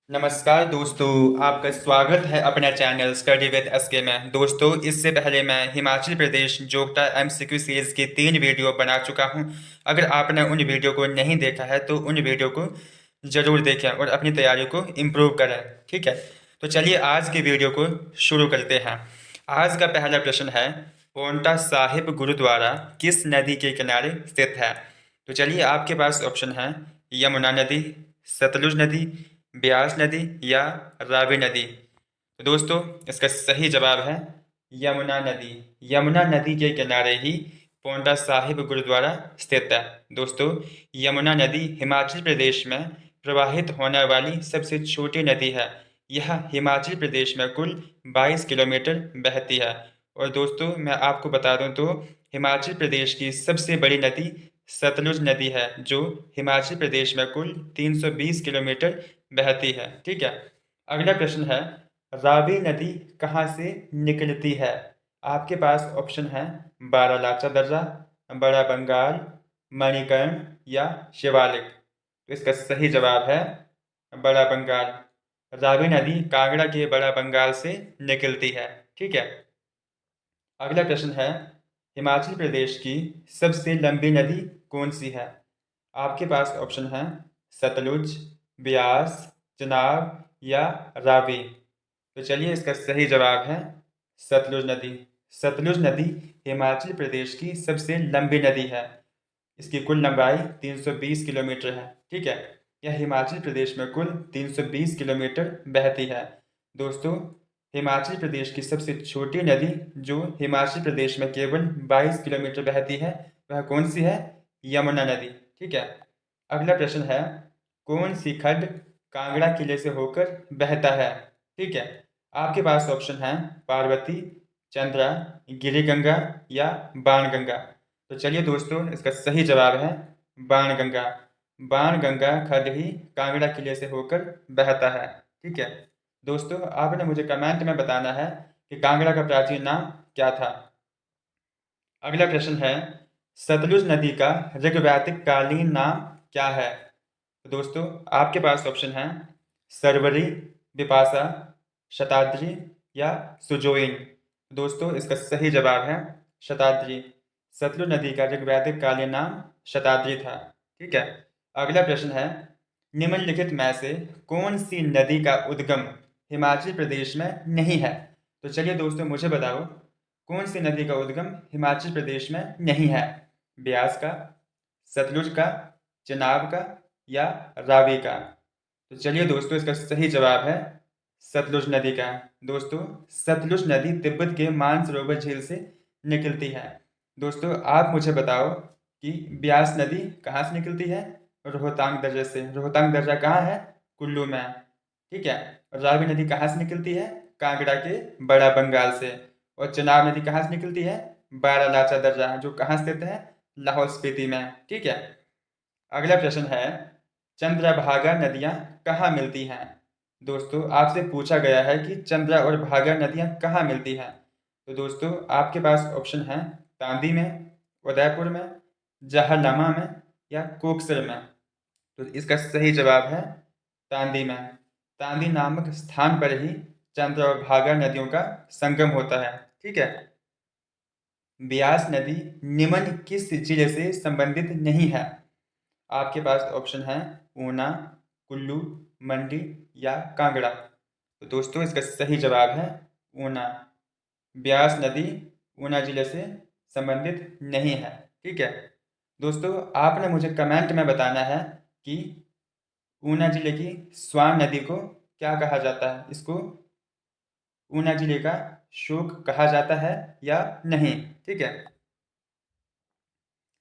नमस्कार दोस्तों, आपका स्वागत है अपने चैनल स्टडी विद एसके में। दोस्तों, इससे पहले मैं हिमाचल प्रदेश जोग्टा एमसीक्यू सीरीज की 3 वीडियो बना चुका हूं। अगर आपने उन वीडियो को नहीं देखा है तो उन वीडियो को ज़रूर देखें और अपनी तैयारी को इम्प्रूव करें। ठीक है, तो चलिए आज की वीडियो को शुरू करते हैं। आज का पहला प्रश्न है, पांवटा साहिब गुरुद्वारा किस नदी के किनारे स्थित है? तो चलिए, आपके पास ऑप्शन है यमुना नदी, सतलुज नदी, ब्यास नदी या रावी नदी। तो दोस्तों, इसका सही जवाब है यमुना नदी। यमुना नदी के किनारे ही पांवटा साहिब गुरुद्वारा स्थित है। दोस्तों, यमुना नदी हिमाचल प्रदेश में प्रवाहित होने वाली सबसे छोटी नदी है। यह हिमाचल प्रदेश में कुल 22 किलोमीटर बहती है। और दोस्तों, मैं आपको बता दूं तो हिमाचल प्रदेश की सबसे बड़ी नदी सतलुज नदी है, जो हिमाचल प्रदेश में कुल 320 किलोमीटर बहती है। ठीक है, अगला प्रश्न है, रावी नदी कहाँ से निकलती है? आपके पास ऑप्शन है बारालाचा दर्रा, बड़ा बंगाल, मणिकर्ण या शिवालिक। तो इसका सही जवाब है बड़ा बंगाल। रावी नदी कांगड़ा के बड़ा बंगाल से निकलती है। ठीक है, अगला प्रश्न है, हिमाचल प्रदेश की सबसे लंबी नदी कौन सी है? आपके पास ऑप्शन है सतलुज, ब्यास, चनाब या रावी। तो चलिए, इसका सही जवाब है सतलुज नदी। सतलुज नदी हिमाचल प्रदेश की सबसे लंबी नदी है। इसकी कुल लंबाई 320 किलोमीटर है। ठीक है, यह हिमाचल प्रदेश में कुल 320 किलोमीटर बहती है। दोस्तों, हिमाचल प्रदेश की सबसे छोटी नदी जो हिमाचल प्रदेश में केवल 22 किलोमीटर बहती है, वह कौन सी है? यमुना नदी। ठीक है, अगला प्रश्न है, कौन सी खड्ड कांगड़ा किले से होकर बहता है? ठीक है, आपके पास ऑप्शन है पार्वती, चंद्रा, गिरिगंगा या बाणगंगा। तो चलिए दोस्तों, इसका सही जवाब है बाणगंगा। बाणगंगा खड्ड ही कांगड़ा किले से होकर बहता है। ठीक है दोस्तों, आपने मुझे कमेंट में बताना है कि कांगड़ा का प्राचीन नाम क्या था। अगला प्रश्न है, सतलुज नदी का ऋग्वैदिक कालीन नाम क्या है? तो दोस्तों, आपके पास ऑप्शन है सरवरी, बिपाशा, शताद्री या सुजोइन। दोस्तों, इसका सही जवाब है शताद्री। सतलुज नदी का ऋग्वैदिक कालीन नाम शताद्री था। ठीक है, अगला प्रश्न है, निम्नलिखित में से कौन सी नदी का उद्गम हिमाचल प्रदेश में नहीं है? तो चलिए दोस्तों, मुझे बताओ कौन सी नदी का उद्गम हिमाचल प्रदेश में नहीं है? ब्यास का, सतलुज का, चनाब का या रावी का। तो चलिए दोस्तों, इसका सही जवाब है सतलुज नदी का। दोस्तों, सतलुज नदी तिब्बत के मानसरोवर झील से निकलती है। दोस्तों, आप मुझे बताओ कि ब्यास नदी कहाँ से निकलती है? रोहतांग दर्रे से। रोहतांग दर्रा कहाँ है? कुल्लू में। ठीक है, और रावी नदी कहाँ से निकलती है? कांगड़ा के बड़ा बंगाल से। और चनाब नदी कहाँ से निकलती है? बारालाचा दर्रा, जो कहाँ स्थित है? लाहौल स्पीति में। ठीक है, अगला प्रश्न है, चंद्रभागा नदियां कहाँ मिलती हैं? दोस्तों, आपसे पूछा गया है कि चंद्रा और भागा नदियां कहाँ मिलती हैं। तो दोस्तों, आपके पास ऑप्शन है तांदी में, उदयपुर में, जहलमा में या कोकसर में। तो इसका सही जवाब है तांदी में। तांदी नामक स्थान पर ही चंद्र और भागा नदियों का संगम होता है। ठीक है, ब्यास नदी निम्न किस जिले से संबंधित नहीं है? आपके पास ऑप्शन है ऊना, कुल्लू, मंडी या कांगड़ा। तो दोस्तों, इसका सही जवाब है ऊना। ब्यास नदी ऊना जिले से संबंधित नहीं है। ठीक है दोस्तों, आपने मुझे कमेंट में बताना है कि ऊना जिले की स्वान नदी को क्या कहा जाता है। इसको ऊना जिले का शोक कहा जाता है या नहीं। ठीक है,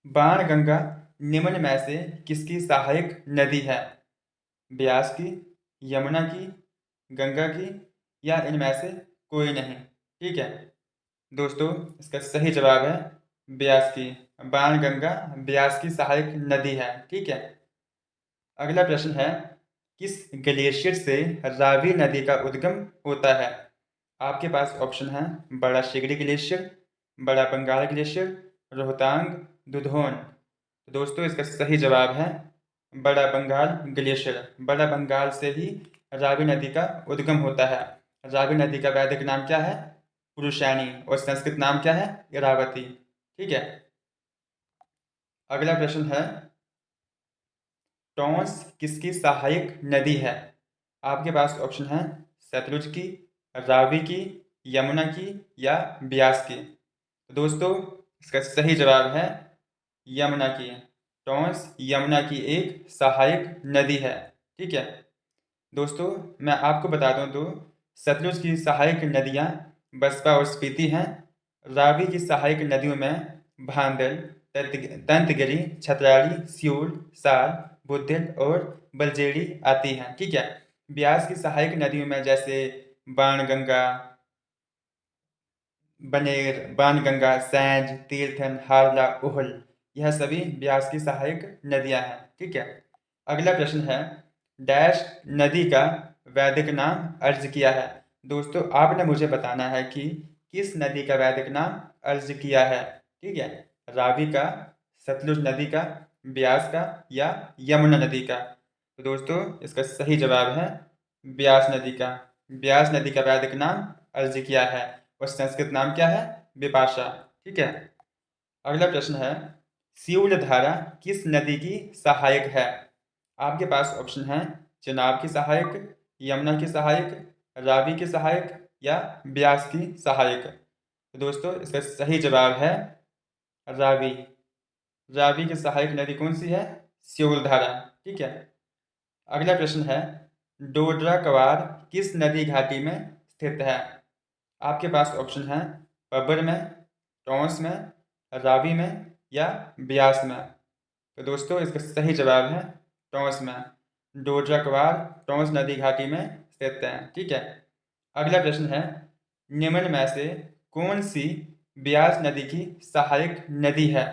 बाणगंगा निम्न में से किसकी सहायक नदी है? ब्यास की, यमुना की, गंगा की या इनमें से कोई नहीं। ठीक है दोस्तों, इसका सही जवाब है ब्यास की। बाणगंगा ब्यास की सहायक नदी है। ठीक है, अगला प्रश्न है, किस ग्लेशियर से रावी नदी का उद्गम होता है? आपके पास ऑप्शन है बड़ा शिगड़ी ग्लेशियर, बड़ा बंगाल ग्लेशियर, रोहतांग, दुधौन। दोस्तों, इसका सही जवाब है बड़ा बंगाल ग्लेशियर। बड़ा बंगाल से ही रावी नदी का उद्गम होता है? रावी नदी का वैदिक नाम क्या है? पुरुषैनी। और संस्कृत नाम क्या है? इरावती। ठीक है। अगला प्रश्न है, टॉन्स किसकी सहायक नदी है? आपके पास ऑप्शन है सतलुज की, रावी की, यमुना की या ब्यास की। तो दोस्तों इसका सही जवाब है यमुना की। टॉन्स यमुना की एक सहायक नदी है। ठीक है दोस्तों, मैं आपको बता दूं तो सतलुज की सहायक नदियां बसपा और स्पीति हैं। रावी की सहायक नदियों में भांदल, तंतगिरी, छतराली, सियूल, साल, बुद्धेल और बलजेड़ी आती हैं। ठीक है। ब्यास की सहायक नदियों में जैसे बाणगंगा, बनेर, बाणगंगा, सैंज, तीर्थन, हारला, उहल, यह सभी ब्यास की सहायक नदियां हैं। ठीक है। अगला प्रश्न है, डैश नदी का वैदिक नाम अर्ज किया है? दोस्तों आपने मुझे बताना है कि किस नदी का वैदिक नाम अर्ज किया है। ठीक है। रावी का, सतलुज नदी का, ब्यास का या यमुना नदी का। तो दोस्तों इसका सही जवाब है ब्यास नदी का। ब्यास नदी का वैदिक नाम अर्ज किया है और संस्कृत नाम क्या है? विपाशा। ठीक है। अगला प्रश्न है, सियूल धारा किस नदी की सहायक है? आपके पास ऑप्शन है चेनाब की सहायक, यमुना की सहायक, रावी की सहायक या ब्यास की सहायक। तो दोस्तों इसका सही जवाब है रावी। रावी की सहायक नदी कौन सी है? सियूल धारा। ठीक है। अगला प्रश्न है, डोडरा कवार किस नदी घाटी में स्थित है? आपके पास ऑप्शन है पबर में, टॉन्स में, रावी में या ब्यास में। तो दोस्तों इसका सही जवाब है टॉन्स में। डोडरा कवार टॉन्स नदी घाटी में स्थित है। ठीक है। अगला प्रश्न है, निम्न में से कौन सी ब्यास नदी की सहायक नदी है?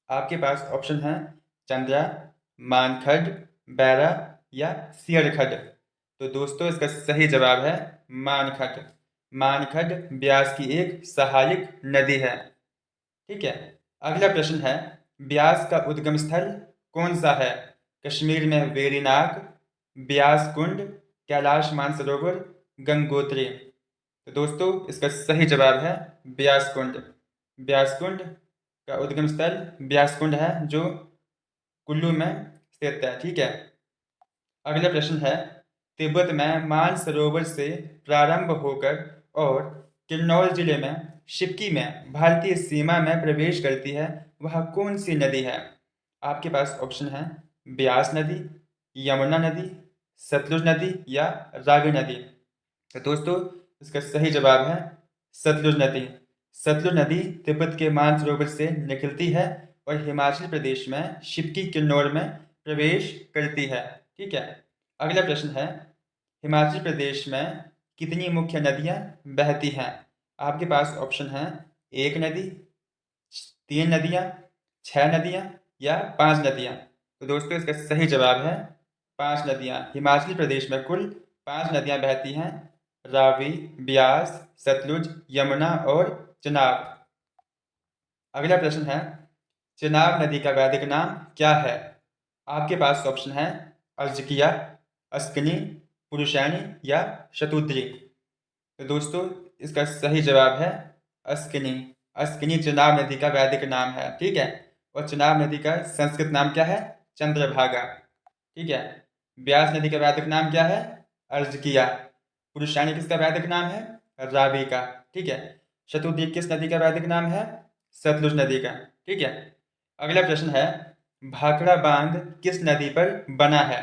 आपके पास ऑप्शन है चंद्रा, मानखड, बैरा या सियरखड। तो दोस्तों इसका सही जवाब है मानखड। मानखड ब्यास की एक सहायक नदी है। ठीक है। अगला प्रश्न है, ब्यास का उद्गम स्थल कौन सा है? कश्मीर में वेरीनाग, ब्यास कुंड, कैलाश मानसरोवर, गंगोत्री। तो दोस्तों इसका सही जवाब है ब्यास कुंड। ब्यास कुंड का उद्गम स्थल ब्यास कुंड है जो कुल्लू में स्थित है। ठीक है। अगला प्रश्न है, तिब्बत में मानसरोवर से प्रारंभ होकर और किन्नौर जिले में शिवकी में भारतीय सीमा में प्रवेश करती है, वह कौन सी नदी है? आपके पास ऑप्शन है ब्यास नदी, यमुना नदी, सतलुज नदी या रावी नदी। तो दोस्तों इसका सही जवाब है सतलुज नदी। सतलुज नदी तिब्बत के मानसरोवर से निकलती है और हिमाचल प्रदेश में शिवकी किन्नौर में प्रवेश करती है। ठीक है। अगला प्रश्न है, हिमाचल प्रदेश में कितनी मुख्य नदियां बहती हैं? आपके पास ऑप्शन है एक नदी, तीन नदियां, छह नदियां या पांच नदियां। तो दोस्तों इसका सही जवाब है पांच नदियां। हिमाचल प्रदेश में कुल पांच नदियां बहती हैं, रावी, ब्यास, सतलुज, यमुना और चेनाब। अगला प्रश्न है, चेनाब नदी का वैदिक नाम क्या है? आपके पास ऑप्शन है अर्जकिया, अस्कनी, पुरुषैनी या शतुद्री। तो दोस्तों इसका सही जवाब है अस्कनी। अस्कनी चेनाब नदी का वैदिक नाम है। ठीक है। और चेनाब नदी का संस्कृत नाम क्या है? चंद्रभागा। ठीक है। ब्यास नदी का वैदिक नाम क्या है? अर्जकिया। पुरुषैनी किसका वैदिक नाम है? रावी का। ठीक है। शतुद्री किस नदी का वैदिक नाम है? सतलुज नदी का। ठीक है। अगला प्रश्न है, भाखड़ा बांध किस नदी पर बना है?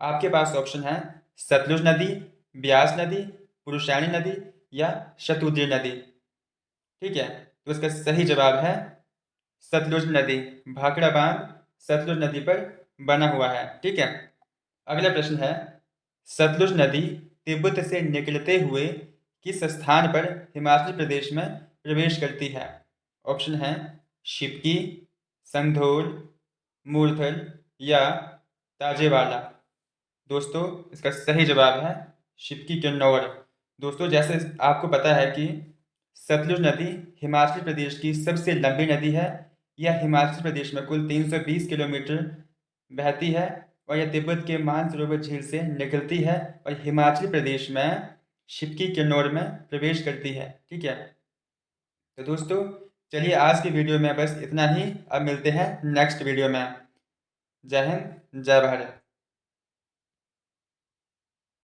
आपके पास ऑप्शन है सतलुज नदी, ब्यास नदी, पुरुषैनी नदी या शतुद्री नदी। ठीक है। तो इसका सही जवाब है सतलुज नदी। भाखड़ा बांध सतलुज नदी पर बना हुआ है। ठीक है। अगला प्रश्न है, सतलुज नदी तिब्बत से निकलते हुए किस स्थान पर हिमाचल प्रदेश में प्रवेश करती है? ऑप्शन है शिवकी, संधोल, मूर्थल या ताजेवाला। दोस्तों इसका सही जवाब है शिवकी किन्नौर। दोस्तों जैसे आपको पता है कि सतलुज नदी हिमाचल प्रदेश की सबसे लंबी नदी है। यह हिमाचल प्रदेश में कुल 320 किलोमीटर बहती है और यह तिब्बत के मानसरोवर झील से निकलती है और हिमाचल प्रदेश में शिवकी किन्नौर में प्रवेश करती है। ठीक है, तो दोस्तों चलिए आज की वीडियो में बस इतना ही। अब मिलते हैं नेक्स्ट वीडियो में। जय हिंद, जय भारत।